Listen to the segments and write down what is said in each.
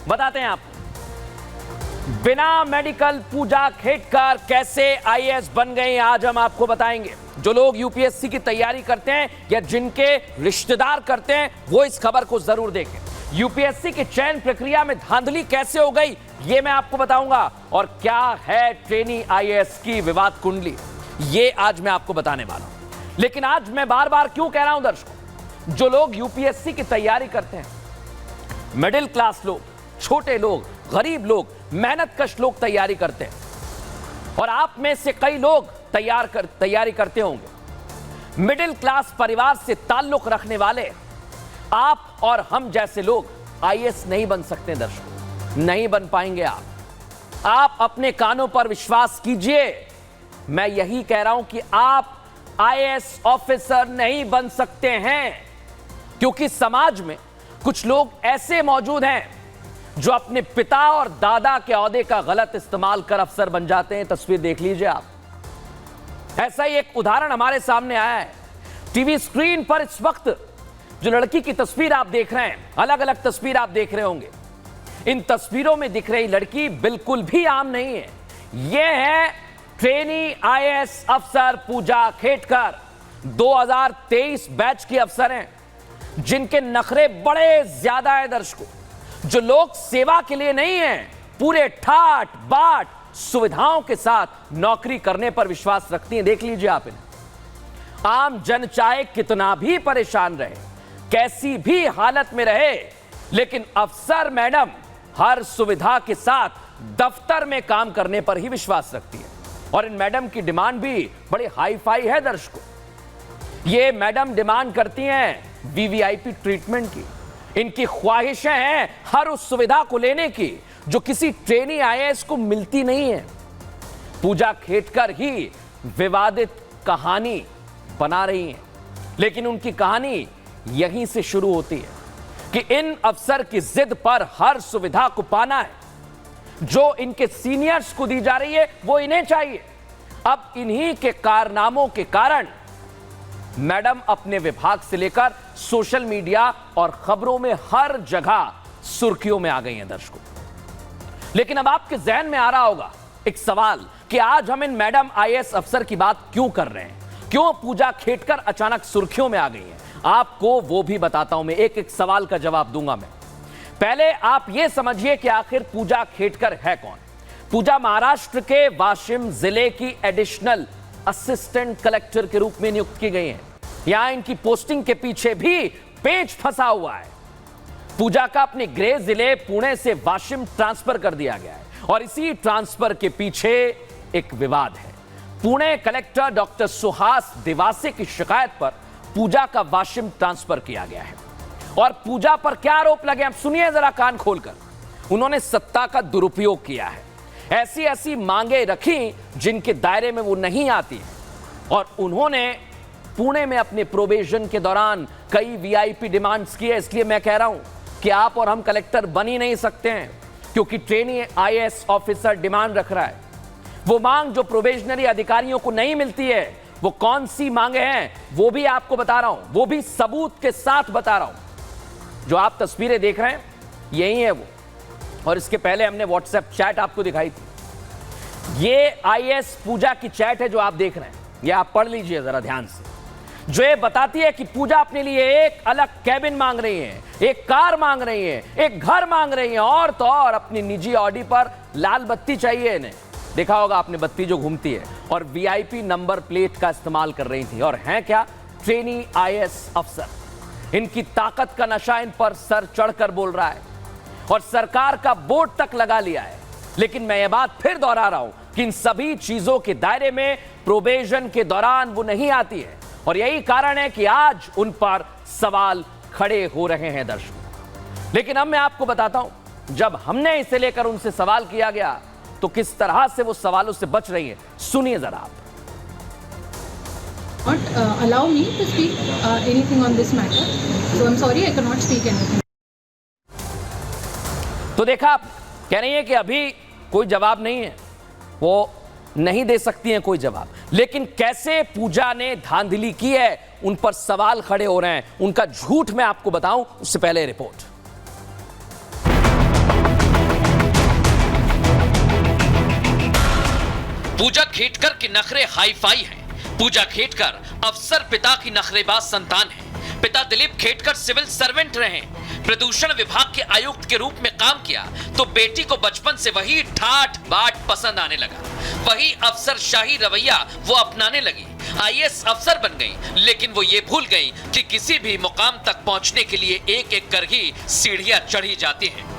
बताते हैं आपको, बिना मेडिकल पूजा खेटकर कैसे आईएएस बन गए, आज हम आपको बताएंगे। जो लोग यूपीएससी की तैयारी करते हैं या जिनके रिश्तेदार करते हैं वो इस खबर को जरूर देखें। यूपीएससी की चयन प्रक्रिया में धांधली कैसे हो गई ये मैं आपको बताऊंगा, और क्या है ट्रेनी आईएएस की विवाद कुंडली, ये आज मैं आपको बताने वाला हूं। लेकिन आज मैं बार बार क्यों कह रहा हूं दर्शकों, जो लोग यूपीएससी की तैयारी करते हैं, मिडिल क्लास लोग, छोटे लोग, गरीब लोग, मेहनतकश लोग तैयारी करते हैं, और आप में से कई लोग तैयारी करते होंगे। मिडिल क्लास परिवार से ताल्लुक रखने वाले आप और हम जैसे लोग आईएएस नहीं बन सकते दर्शकों, नहीं बन पाएंगे आप अपने कानों पर विश्वास कीजिए, मैं यही कह रहा हूं कि आप आईएएस ऑफिसर नहीं बन सकते हैं, क्योंकि समाज में कुछ लोग ऐसे मौजूद हैं जो अपने पिता और दादा के ओहदे का गलत इस्तेमाल कर अफसर बन जाते हैं। तस्वीर देख लीजिए आप, ऐसा ही एक उदाहरण हमारे सामने आया है। टीवी स्क्रीन पर इस वक्त जो लड़की की तस्वीर आप देख रहे हैं, अलग अलग तस्वीर आप देख रहे होंगे, इन तस्वीरों में दिख रही लड़की बिल्कुल भी आम नहीं है। यह है ट्रेनी आईएएस अफसर पूजा खेटकर, 2023 बैच की अफसर हैं, जिनके नखरे बड़े ज्यादा है दर्शकों, जो लोग सेवा के लिए नहीं है, पूरे ठाट बाट सुविधाओं के साथ नौकरी करने पर विश्वास रखती हैं। देख लीजिए आप इन्हें। आम जन चाहे कितना भी परेशान रहे, कैसी भी हालत में रहे, लेकिन अफसर मैडम हर सुविधा के साथ दफ्तर में काम करने पर ही विश्वास रखती है। और इन मैडम की डिमांड भी बड़ी हाई फाई है दर्शकों। ये मैडम डिमांड करती हैं वीवीआईपी ट्रीटमेंट की, इनकी ख्वाहिशें हैं हर उस सुविधा को लेने की जो किसी ट्रेनी आईएएस को मिलती नहीं है। पूजा खेटकर ही विवादित कहानी बना रही हैं, लेकिन उनकी कहानी यहीं से शुरू होती है कि इन अफसर की जिद पर हर सुविधा को पाना है, जो इनके सीनियर्स को दी जा रही है वो इन्हें चाहिए। अब इन्हीं के कारनामों के कारण मैडम अपने विभाग से लेकर सोशल मीडिया और खबरों में हर जगह सुर्खियों में आ गई हैं दर्शकों। लेकिन अब आपके जहन में आ रहा होगा एक सवाल कि आज हम इन मैडम आईएएस अफसर की बात क्यों कर रहे हैं, क्यों पूजा खेटकर अचानक सुर्खियों में आ गई है। आपको वो भी बताता हूं मैं, एक एक सवाल का जवाब दूंगा मैं। पहले आप ये समझिए कि आखिर पूजा खेटकर है कौन। पूजा महाराष्ट्र के वाशिम जिले की एडिशनल असिस्टेंट कलेक्टर के रूप में नियुक्त की गई हैं। यहां इनकी पोस्टिंग के पीछे भी पेच फंसा हुआ है। पूजा का अपने गृह जिले पुणे से वाशिम ट्रांसफर कर दिया गया है, और इसी ट्रांसफर के पीछे एक विवाद है। पुणे कलेक्टर डॉक्टर सुहास दिवासे की शिकायत पर पूजा का वाशिम ट्रांसफर किया गया है। और पूजा पर क्या आरोप लगे आप सुनिए जरा कान खोलकर। उन्होंने सत्ता का दुरुपयोग किया है, ऐसी ऐसी मांगे रखी जिनके दायरे में वो नहीं आती है, और उन्होंने पुणे में अपने प्रोबेशन के दौरान कई वीआईपी डिमांड्स की है। इसलिए मैं कह रहा हूं कि आप और हम कलेक्टर बन ही नहीं सकते हैं, क्योंकि ट्रेनी आईएएस ऑफिसर डिमांड रख रहा है। वो मांग जो प्रोबेशनरी अधिकारियों को नहीं मिलती है, वो कौन सी मांगे हैं वो भी आपको बता रहा हूं, वो भी सबूत के साथ बता रहा हूं। जो आप तस्वीरें देख रहे हैं यही है वो, और इसके पहले हमने व्हाट्सएप चैट आपको दिखाई थी। ये आईएएस पूजा की चैट है जो आप देख रहे हैं, ये आप पढ़ लीजिए जरा ध्यान से, जो ये बताती है कि पूजा अपने लिए एक अलग कैबिन मांग रही है, एक कार मांग रही है, एक घर मांग रही है, और तो और अपनी निजी ऑडी पर लाल बत्ती चाहिए इन्हें। देखा होगा आपने बत्ती जो घूमती है, और वीआईपी नंबर प्लेट का इस्तेमाल कर रही थी। और हैं क्या ट्रेनी आईएएस अफसर। इनकी ताकत का नशा इन पर सर चढ़कर बोल रहा है, और सरकार का बोर्ड तक लगा लिया है। लेकिन मैं ये बात फिर दोहरा रहा हूं कि इन सभी चीजों के दायरे में प्रोबेशन के दौरान वो नहीं आती है, और यही कारण है कि आज उन पर सवाल खड़े हो रहे हैं दर्शकों। लेकिन अब मैं आपको बताता हूं, जब हमने इसे लेकर उनसे सवाल किया गया तो किस तरह से वो सवालों से बच रही है, सुनिए जरा आप। Not allow me to speak anything on this matter, so I'm sorry I cannot speak anything. तो देखा आप, कह रही है कि अभी कोई जवाब नहीं है, वो नहीं दे सकती हैं कोई जवाब। लेकिन कैसे पूजा ने धांधली की है, उन पर सवाल खड़े हो रहे हैं। उनका झूठ मैं आपको बताऊं उससे पहले रिपोर्ट। पूजा खेटकर के नखरे हाई फाई हैं। पूजा खेटकर अफसर पिता की नखरेबाज संतान है। पिता दिलीप खेटकर सिविल सर्वेंट रहे, प्रदूषण विभाग के आयुक्त के रूप में काम किया, तो बेटी को बचपन से वही ठाठ बाट पसंद आने लगा, वही अफसरशाही रवैया वो अपनाने लगी। आईएएस अफसर बन गई, लेकिन वो ये भूल गई कि किसी भी मुकाम तक पहुंचने के लिए एक एक कर ही सीढ़ियां चढ़ी जाती हैं।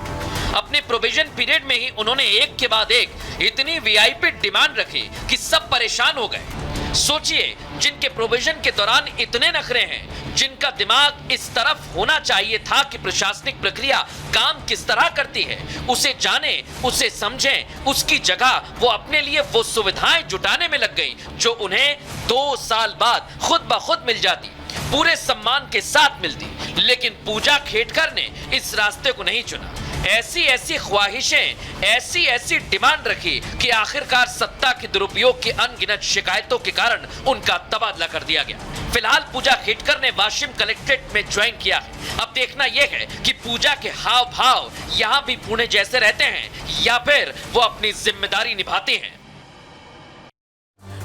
अपने प्रोविजन पीरियड में ही उन्होंने एक के बाद एक इतनी वीआईपी डिमांड रखी कि सब परेशान हो गए। सोचिए, जिनके प्रोविजन के दौरान इतने नखरे हैं, जिनका दिमाग इस तरफ होना चाहिए था कि प्रशासनिक प्रक्रिया काम किस तरह करती है, उसे जाने, उसे समझें, उसकी जगह वो अपने लिए वो सुविधाएं जुटाने में लग गई जो उन्हें 2 साल बाद खुद ब खुद मिल जाती, पूरे सम्मान के साथ मिलती। लेकिन पूजा खेटकर ने इस रास्ते को नहीं चुना। ऐसी ऐसी ख्वाहिशें, ऐसी ऐसी डिमांड रखी कि आखिरकार सत्ता के दुरुपयोग की अनगिनत शिकायतों के कारण उनका तबादला कर दिया गया। फिलहाल पूजा खेटकर ने वाशिम कलेक्ट्रेट में ज्वाइन किया है। अब देखना यह है कि पूजा के हाव भाव यहां भी पुणे जैसे रहते हैं या फिर वो अपनी जिम्मेदारी निभाते हैं।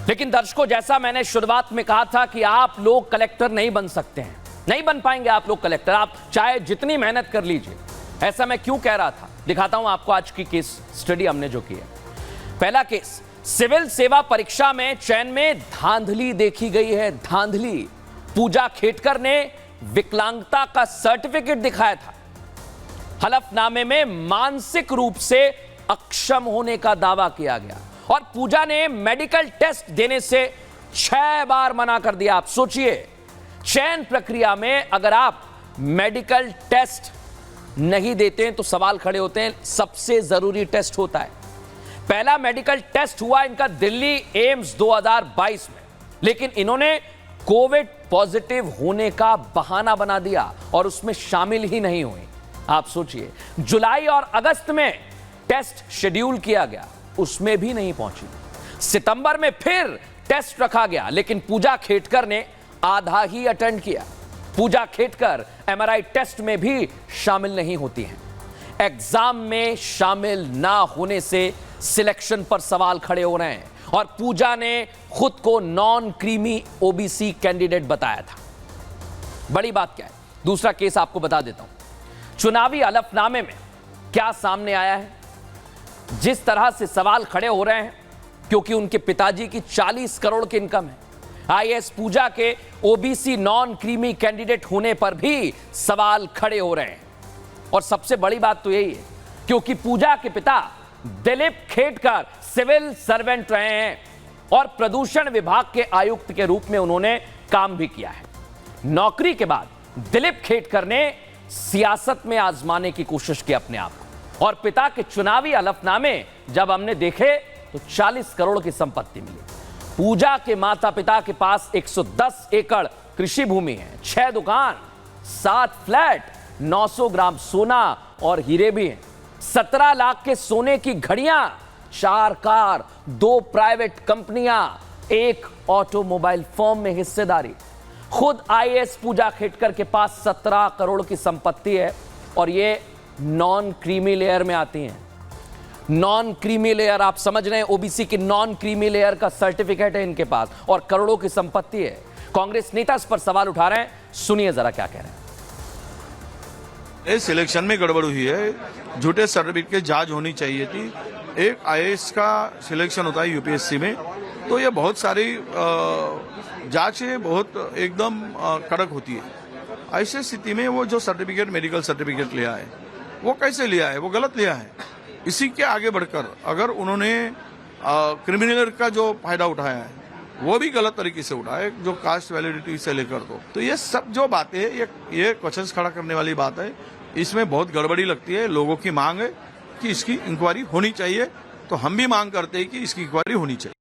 लेकिन दर्शकों, जैसा मैंने शुरुआत में कहा था कि आप लोग कलेक्टर नहीं बन सकते हैं, नहीं बन पाएंगे आप लोग कलेक्टर, आप चाहे जितनी मेहनत कर लीजिए। ऐसा मैं क्यों कह रहा था, दिखाता हूं आपको आज की केस स्टडी हमने जो की है। पहला केस, सिविल सेवा परीक्षा में चयन में धांधली देखी गई है, धांधली। पूजा खेटकर ने विकलांगता का सर्टिफिकेट दिखाया था, हलफनामे में मानसिक रूप से अक्षम होने का दावा किया गया और पूजा ने मेडिकल टेस्ट देने से 6 बार मना कर दिया। आप सोचिए, चयन प्रक्रिया में अगर आप मेडिकल टेस्ट नहीं देते हैं तो सवाल खड़े होते हैं। सबसे जरूरी टेस्ट होता है। पहला मेडिकल टेस्ट हुआ इनका दिल्ली एम्स 2022 में, लेकिन इन्होंने कोविड पॉजिटिव होने का बहाना बना दिया और उसमें शामिल ही नहीं हुई। आप सोचिए, जुलाई और अगस्त में टेस्ट शेड्यूल किया गया, उसमें भी नहीं पहुंची। सितंबर में फिर टेस्ट रखा गया, लेकिन पूजा खेटकर ने आधा ही अटेंड किया। पूजा खेटकर एमआरआई टेस्ट में भी शामिल नहीं होती हैं। एग्जाम में शामिल ना होने से सिलेक्शन पर सवाल खड़े हो रहे हैं और पूजा ने खुद को नॉन क्रीमी ओबीसी कैंडिडेट बताया था। बड़ी बात क्या है, दूसरा केस आपको बता देता हूं। चुनावी हलफनामे में क्या सामने आया है, जिस तरह से सवाल खड़े हो रहे हैं, क्योंकि उनके पिताजी की 40 करोड़ की इनकम है। आईएएस पूजा के ओबीसी नॉन क्रीमी कैंडिडेट होने पर भी सवाल खड़े हो रहे हैं। और सबसे बड़ी बात तो यही है, क्योंकि पूजा के पिता दिलीप खेटकर सिविल सर्वेंट रहे हैं और प्रदूषण विभाग के आयुक्त के रूप में उन्होंने काम भी किया है। नौकरी के बाद दिलीप खेटकर ने सियासत में आजमाने की कोशिश की अपने आप को, और पिता के चुनावी हलफनामे जब हमने देखे तो 40 करोड़ की संपत्ति मिली। पूजा के माता पिता के पास 110 एकड़ कृषि भूमि है, 6 दुकान, 7 फ्लैट, 900 ग्राम सोना और हीरे भी हैं, 17 लाख के सोने की घड़ियां, 4 कार, 2 प्राइवेट कंपनियां, 1 ऑटोमोबाइल फर्म में हिस्सेदारी। खुद आईएएस पूजा खेटकर के पास 17 करोड़ की संपत्ति है और ये नॉन क्रीमी लेयर में आती हैं। नॉन क्रीमी लेयर, आप समझ रहे हैं, ओबीसी की नॉन क्रीमी लेयर का सर्टिफिकेट है इनके पास और करोड़ों की संपत्ति है। कांग्रेस नेता इस पर सवाल उठा रहे हैं, सुनिए जरा क्या कह रहे हैं। इस सिलेक्शन में गड़बड़ हुई है, झूठे सर्टिफिकेट की जांच होनी चाहिए थी। एक आईएएस का सिलेक्शन होता है यूपीएससी में, तो ये बहुत सारी जांचें बहुत एकदम कड़क होती है। ऐसी स्थिति में वो जो सर्टिफिकेट, मेडिकल सर्टिफिकेट लिया है, वो कैसे लिया है, वो गलत लिया है। इसी के आगे बढ़कर अगर उन्होंने क्रिमिनल का जो फायदा उठाया है वो भी गलत तरीके से उठाया, जो कास्ट वैलिडिटी से लेकर तो ये सब जो बातें ये क्वेश्चंस खड़ा करने वाली बात है। इसमें बहुत गड़बड़ी लगती है। लोगों की मांग है कि इसकी इंक्वायरी होनी चाहिए, तो हम भी मांग करते हैं कि इसकी इंक्वायरी होनी चाहिए।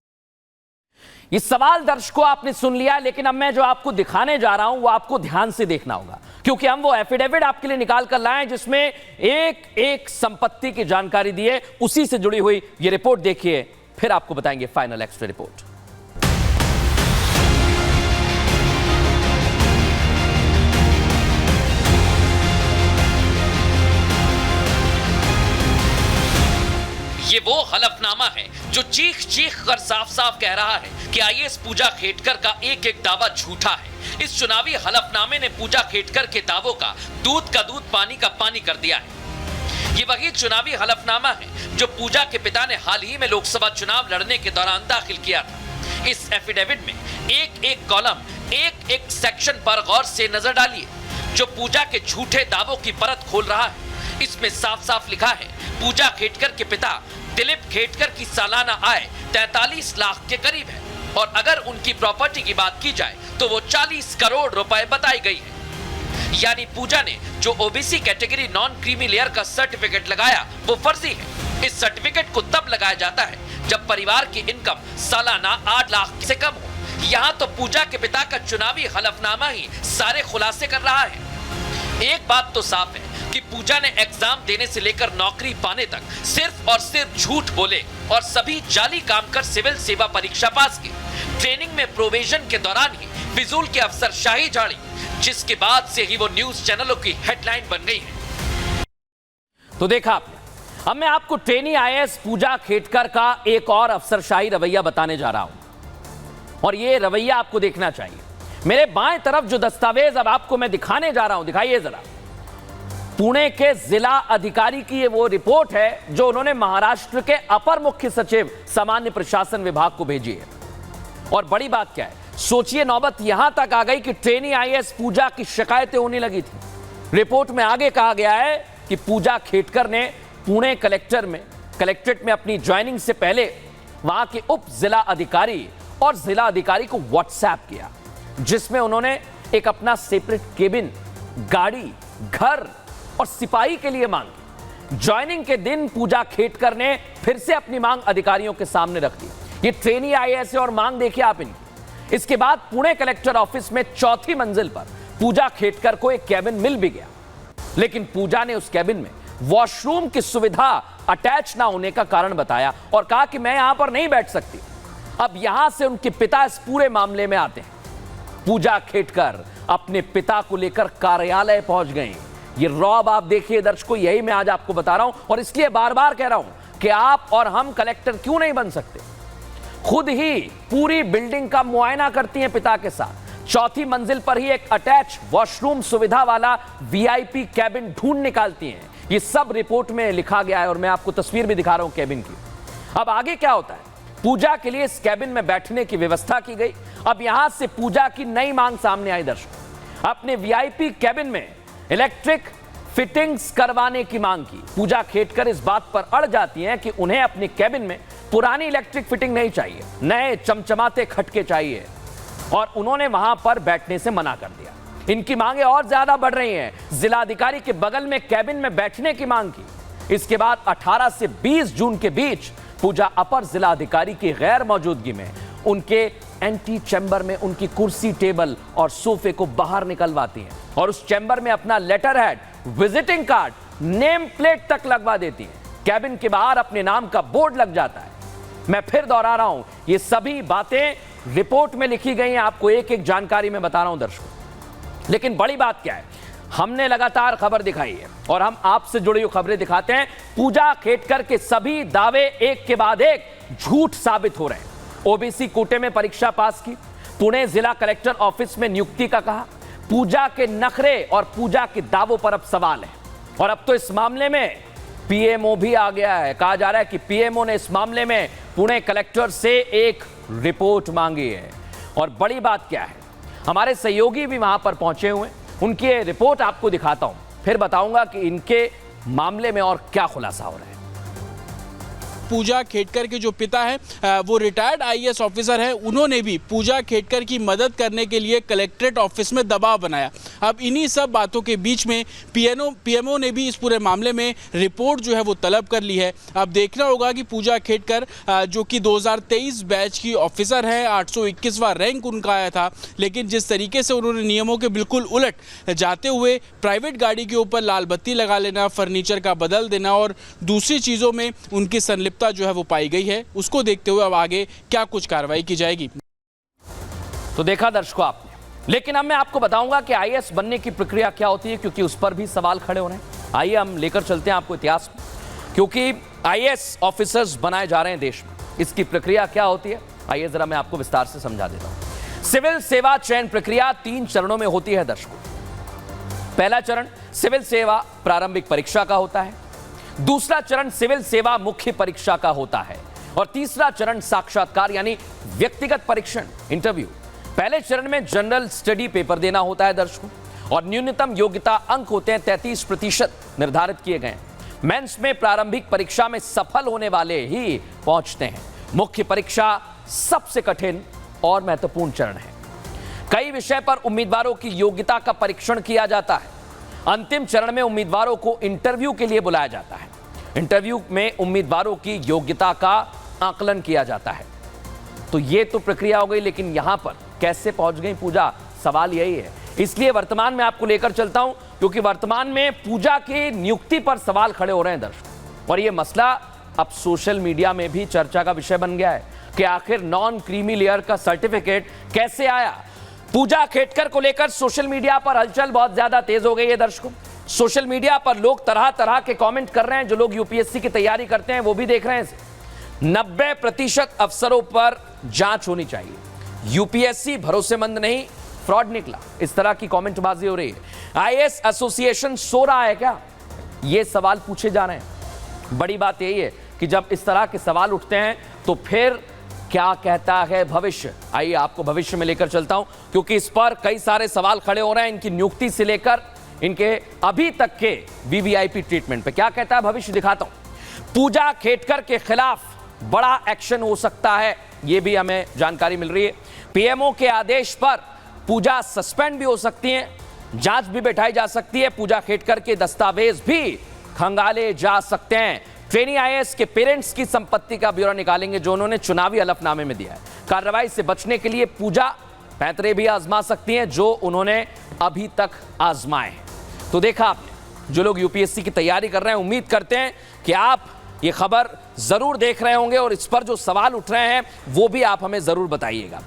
ये सवाल दर्शकों आपने सुन लिया, लेकिन अब मैं जो आपको दिखाने जा रहा हूं वो आपको ध्यान से देखना होगा, क्योंकि हम वो एफिडेविट आपके लिए निकाल कर लाए जिसमें एक एक संपत्ति की जानकारी दी है। उसी से जुड़ी हुई ये रिपोर्ट देखिए, फिर आपको बताएंगे फाइनल एक्सट्रा रिपोर्ट। ये वो हलफनामा है जो चीख चीख कर साफ साफ कह रहा है कि आईएएस पूजा खेटकर का एक एक दावा झूठा है। इस चुनावी हलफनामे ने पूजा खेटकर के दावों का दूध पानी का पानी कर दिया है। ये वही चुनावी हलफनामा है जो पूजा के पिता ने हाल ही में लोकसभा चुनाव लड़ने के दौरान दाखिल किया था। इस एफिडेविट में एक एक कॉलम, एक एक सेक्शन पर गौर से नजर डालिए, जो पूजा के झूठे दावों की परत खोल रहा है। इसमें साफ साफ लिखा है पूजा खेटकर के पिता दिलीप खेटकर की सालाना आय 43 लाख के करीब है और अगर उनकी प्रॉपर्टी की बात की जाए तो वो 40 करोड़ रुपए बताई गई है। यानी पूजा ने जो OBC category non creamy layer का सर्टिफिकेट लगाया वो फर्जी है। इस सर्टिफिकेट को तब लगाया जाता है जब परिवार की इनकम सालाना 8 लाख से कम हो। यहाँ तो पूजा के पिता का चुनावी हलफनामा ही सारे खुलासे कर रहा है। एक बात तो साफ है कि पूजा ने एग्जाम देने से लेकर नौकरी पाने तक सिर्फ और सिर्फ झूठ बोले और सभी जाली काम कर सिविल सेवा परीक्षा पास की। ट्रेनिंग में प्रोबेशन के दौरान ही फिजूल के अफसरशाही झाड़ी, जिसके बाद से ही वो न्यूज चैनलों की हेडलाइन बन गई है। तो देखा आपने, अब मैं आपको ट्रेनी आईएएस पूजा खेटकर का एक और अफसरशाही रवैया बताने जा रहा हूं और ये रवैया आपको देखना चाहिए। मेरे बाएं तरफ जो दस्तावेज अब आपको मैं दिखाने जा रहा हूं, दिखाइए जरा। पुणे के जिला अधिकारी की ये वो रिपोर्ट है जो उन्होंने महाराष्ट्र के अपर मुख्य सचिव सामान्य प्रशासन विभाग को भेजी है। और बड़ी बात क्या है, सोचिए नौबत यहां तक आ गई कि ट्रेनी आईएएस पूजा की शिकायतें होने लगी थी। रिपोर्ट में आगे कहा गया है कि पूजा खेटकर ने पुणे कलेक्ट्रेट में अपनी ज्वाइनिंग से पहले वहां के उप जिला अधिकारी और जिला अधिकारी को व्हाट्सएप किया, जिसमें उन्होंने एक अपना सेपरेट केबिन, गाड़ी, घर और सिपाही के लिए मांगी। ज्वाइनिंग के दिन पूजा खेटकर ने फिर से अपनी मांग अधिकारियों के सामने रख दी। ये ट्रेनी आईएएस और मांग देखिए आप इनकी। इसके बाद पुणे कलेक्टर ऑफिस में चौथी मंजिल पर पूजा खेटकर को एक केबिन मिल भी गया, लेकिन पूजा ने उस केबिन में वॉशरूम की सुविधा अटैच ना होने का कारण बताया और कहा कि मैं यहां पर नहीं बैठ सकती। अब यहां से उनके पिता इस पूरे मामले में आते हैं। पूजा खेटकर अपने पिता को लेकर कार्यालय पहुंच गए। ये रौब आप देखिए दर्शकों, यही मैं आज आपको बता रहा हूं और इसलिए बार बार कह रहा हूं कि आप और हम कलेक्टर क्यों नहीं बन सकते। खुद ही पूरी बिल्डिंग का मुआयना करती हैं पिता के साथ। चौथी मंजिल पर ही एक अटैच वॉशरूम सुविधा वाला वीआईपी कैबिन ढूंढ निकालती हैं। ये सब रिपोर्ट में लिखा गया है और मैं आपको तस्वीर भी दिखा रहा हूं कैबिन की। अब आगे क्या होता है, पूजा के लिए इस कैबिन में बैठने की व्यवस्था की गई। अब यहां से पूजा की नई मांग सामने आई दर्शकों। अपने वीआईपी कैबिन में इलेक्ट्रिक फिटिंग्स करवाने की मांग की। पूजा खेटकर इस बात पर अड़ जाती हैं कि उन्हें अपने कैबिन में पुरानी इलेक्ट्रिक फिटिंग नहीं चाहिए, नए चमचमाते खटके चाहिए और उन्होंने वहां पर बैठने से मना कर दिया। इनकी मांगे और ज्यादा बढ़ रही हैं। जिलाधिकारी के बगल में कैबिन में बैठने की मांग की। इसके बाद 18 से 20 जून के बीच पूजा अपर जिलाधिकारी की गैर मौजूदगी में उनके एंटी चैम्बर में उनकी कुर्सी, टेबल और सोफे को बाहर निकलवाती हैं और उस चैम्बर में अपना letter head, visiting card, name plate तक लगवा देती हैं। कैबिन के बाहर अपने नाम का बोर्ड लग जाता है। मैं फिर दोहरा रहा हूं, ये सभी बातें रिपोर्ट में लिखी गई हैं। आपको एक एक जानकारी मैं बता रहा हूं दर्शकों। लेकिन बड़ी बात क्या है, हमने लगातार खबर दिखाई है और हम आपसे जुड़ी हुई खबरें दिखाते हैं। पूजा खेटकर के सभी दावे एक के बाद एक झूठ साबित हो रहे हैं। ओबीसी कोटे में परीक्षा पास की, पुणे जिला कलेक्टर ऑफिस में नियुक्ति का कहा। पूजा के नखरे और पूजा के दावों पर अब सवाल है और अब तो इस मामले में पीएमओ भी आ गया है। कहा जा रहा है कि पीएमओ ने इस मामले में पुणे कलेक्टर से एक रिपोर्ट मांगी है। और बड़ी बात क्या है, हमारे सहयोगी भी वहां पर पहुंचे हुए हैं। उनकी ये रिपोर्ट आपको दिखाता हूं, फिर बताऊंगा कि इनके मामले में और क्या खुलासा हो रहा है। पूजा खेटकर के जो पिता हैं वो रिटायर्ड आईएएस ऑफिसर हैं। उन्होंने भी पूजा खेटकर की मदद करने के लिए कलेक्ट्रेट ऑफिस में दबाव बनाया। अब इन्हीं सब बातों के बीच में पीएमओ ने भी इस पूरे मामले में रिपोर्ट जो है वो तलब कर ली है। अब देखना होगा कि पूजा खेटकर जो कि 2023 बैच की ऑफिसर है, 821वां रैंक उनका आया था, लेकिन जिस तरीके से उन्होंने नियमों के बिल्कुल उलट जाते हुए प्राइवेट गाड़ी के ऊपर लाल बत्ती लगा लेना, फर्नीचर का बदल देना और दूसरी चीज़ों में उनकी संलिप्तता जो है वो पाई गई है, उसको देखते हुए अब आगे क्या कुछ कार्रवाई की जाएगी। तो देखा दर्शकों आपने, लेकिन अब मैं आपको बताऊंगा कि आईएएस बनने की प्रक्रिया क्या होती है, क्योंकि उस पर भी सवाल खड़े हो रहे हैं। आइए हम लेकर चलते हैं आपको इतिहास में। क्योंकि आईएएस ऑफिसर्स बनाए जा रहे हैं देश में। इसकी प्रक्रिया क्या होती है, आइए जरा मैं आपको विस्तार से समझा देता हूं। सिविल सेवा चयन प्रक्रिया 3 चरणों में होती है दर्शकों। पहला चरण सिविल सेवा प्रारंभिक परीक्षा का होता है, दूसरा चरण सिविल सेवा मुख्य परीक्षा का होता है और तीसरा चरण साक्षात्कार यानी व्यक्तिगत परीक्षण इंटरव्यू। पहले चरण में जनरल स्टडी पेपर देना होता है दर्शकों और न्यूनतम योग्यता अंक होते हैं 33% निर्धारित किए गए। मेंस में प्रारंभिक परीक्षा में सफल होने वाले ही पहुंचते हैं। मुख्य परीक्षा सबसे कठिन और महत्वपूर्ण चरण है। कई विषय पर उम्मीदवारों की योग्यता का परीक्षण किया जाता है। अंतिम चरण में उम्मीदवारों को इंटरव्यू के लिए बुलाया जाता है। इंटरव्यू में उम्मीदवारों की योग्यता का आकलन किया जाता है। तो ये तो प्रक्रिया हो गई, लेकिन यहां पर कैसे पहुंच गई पूजा, सवाल यही है। इसलिए वर्तमान में आपको लेकर चलता हूं, क्योंकि वर्तमान में पूजा की नियुक्ति पर सवाल खड़े हो रहे हैं दर्शक। और यह मसला अब सोशल मीडिया में भी चर्चा का विषय बन गया है कि आखिर नॉन क्रीमी लेयर का सर्टिफिकेट कैसे आया। पूजा खेटकर को लेकर सोशल मीडिया पर हलचल बहुत ज्यादा तेज हो गई है दर्शकों। सोशल मीडिया पर लोग तरह तरह के कमेंट कर रहे हैं। जो लोग यूपीएससी की तैयारी करते हैं वो भी देख रहे हैं इसे। 90% अफसरों पर जांच होनी चाहिए। यूपीएससी भरोसेमंद नहीं, फ्रॉड निकला, इस तरह की कमेंटबाजी हो रही है। आईएएस एसोसिएशन सो रहा है क्या, ये सवाल पूछे जा रहे हैं। बड़ी बात यही है कि जब इस तरह के सवाल उठते हैं तो फिर क्या कहता है भविष्य। आइए आपको भविष्य में लेकर चलता हूं, क्योंकि इस पर कई सारे सवाल खड़े हो रहे हैं, इनकी नियुक्ति से लेकर इनके अभी तक के वीवीआईपी ट्रीटमेंट पे। क्या कहता है भविष्य, दिखाता हूं। पूजा खेटकर के खिलाफ बड़ा एक्शन हो सकता है, यह भी हमें जानकारी मिल रही है। पीएमओ के आदेश पर पूजा सस्पेंड भी हो सकती है, जांच भी बैठाई जा सकती है। पूजा खेटकर के दस्तावेज भी खंगाले जा सकते हैं। ट्रेनी आईएएस के पेरेंट्स की संपत्ति का ब्यौरा निकालेंगे जो उन्होंने चुनावी हलफनामे में दिया है। कार्रवाई से बचने के लिए पूजा पैंतरे भी आजमा सकती हैं जो उन्होंने अभी तक आजमाए हैं। तो देखा आपने, जो लोग यूपीएससी की तैयारी कर रहे हैं, उम्मीद करते हैं कि आप ये खबर जरूर देख रहे होंगे और इस पर जो सवाल उठ रहे हैं वो भी आप हमें जरूर बताइएगा।